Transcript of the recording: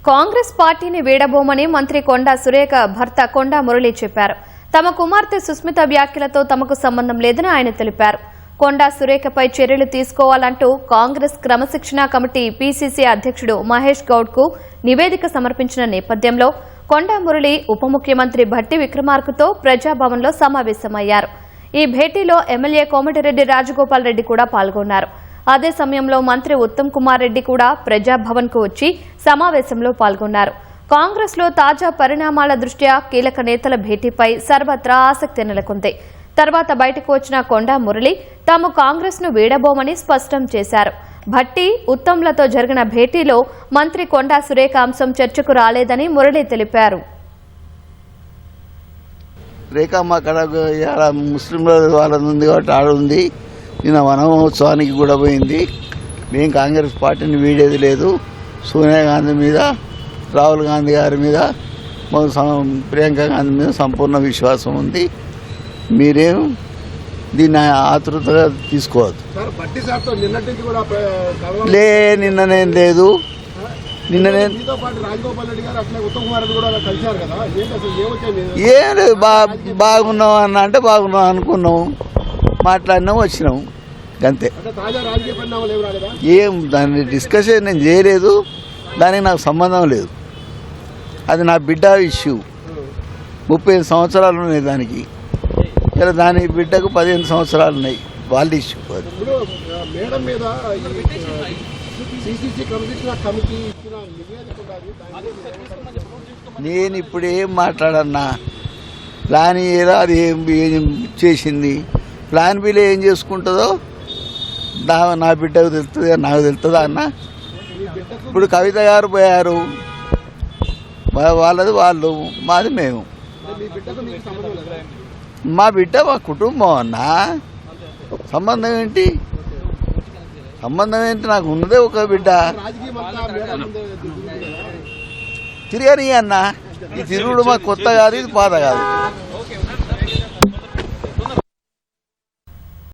కాంగ్రెస్ పార్టీని వీడబోమని మంత్రి కొండా సురేఖ భర్త కొండా మురళి చెప్పారు. తమ కుమార్తె సుస్మిత వ్యాఖ్యలతో తమకు సంబంధం లేదని ఆయన తెలిపారు. కొండా సురేఖపై చర్యలు తీసుకోవాలంటూ కాంగ్రెస్ క్రమశిక్షణా కమిటీ పీసీసీ అధ్యక్షుడు మహేష్ గౌడ్కు నివేదిక సమర్పించిన నేపథ్యంలో కొండా మురళి ఉప ముఖ్యమంత్రి భట్టి విక్రమార్కతో ప్రజాభవన్లో సమావేశమయ్యారు. ఈ భేటీలో ఎమ్మెల్యే కోమటిరెడ్డి రాజగోపాల్ రెడ్డి కూడా పాల్గొన్నారు. అదే సమయంలో మంత్రి ఉత్తమ్ కుమార్ రెడ్డి కూడా ప్రజాభవన్కు వచ్చి సమావేశంలో పాల్గొన్నారు. కాంగ్రెస్ లో తాజా పరిణామాల దృష్ట్యా కీలక నేతల భేటీపై సర్వత్రా ఆసక్తి నెలకొంది. తర్వాత బయటకు వచ్చిన కొండా మురళి తాము కాంగ్రెస్ ను వీడబోమని స్పష్టం చేశారు. భట్టి ఉత్తమ్లతో జరిగిన భేటీలో మంత్రి కొండా సురేఖ అంశం చర్చకు రాలేదని మురళి తెలిపారు. రేఖ మా కడ ముస్లింల వాళ్ళది ఉంది కాబట్టి ఆడుంది. నిన్న వనమహోత్సవానికి కూడా పోయింది. మేము కాంగ్రెస్ పార్టీని వీడేది లేదు. సోనియా గాంధీ మీద, రాహుల్ గాంధీ గారి మీద, ప్రియాంక గాంధీ మీద సంపూర్ణ విశ్వాసం ఉంది. మీరేం దీన్ని ఆతృతగా తీసుకోవద్దు. నిన్ననేం లేదు. ఏం లేదు, బాగున్నావు అన్న అంటే బాగున్నావు అనుకున్నాం, మాట్లాడినాం, వచ్చినాం, అంతే. ఏం దాన్ని డిస్కషన్ నేను చేయలేదు. దానికి నాకు సంబంధం లేదు. అది నా బిడ్డ ఇష్యూ. 35 సంవత్సరాలు ఉన్నాయి దానికి. ఇలా దాని బిడ్డకు 15 సంవత్సరాలు ఉన్నాయి. వాళ్ళ ఇష్యూ. నేను ఇప్పుడు ఏం మాట్లాడన్నా. ప్లాన్ ఏదో అది ఏం చేసింది. ప్లాన్ బిలో ఏం చేసుకుంటుందో నా బిడ్డకు తెలుస్తుంది, నాకు తెలుస్తుందా అన్న. ఇప్పుడు కవిత గారు పోయారు, వాళ్ళది వాళ్ళు, మాది మేము. మా బిడ్డ మా కుటుంబం అన్న. సంబంధం ఏంటి? నాకు ఉన్నదే ఒక బిడ్డ. తిరగని అన్న. ఈ తిరుగుడు మాకు కొత్త కాదు, ఇది పాత కాదు.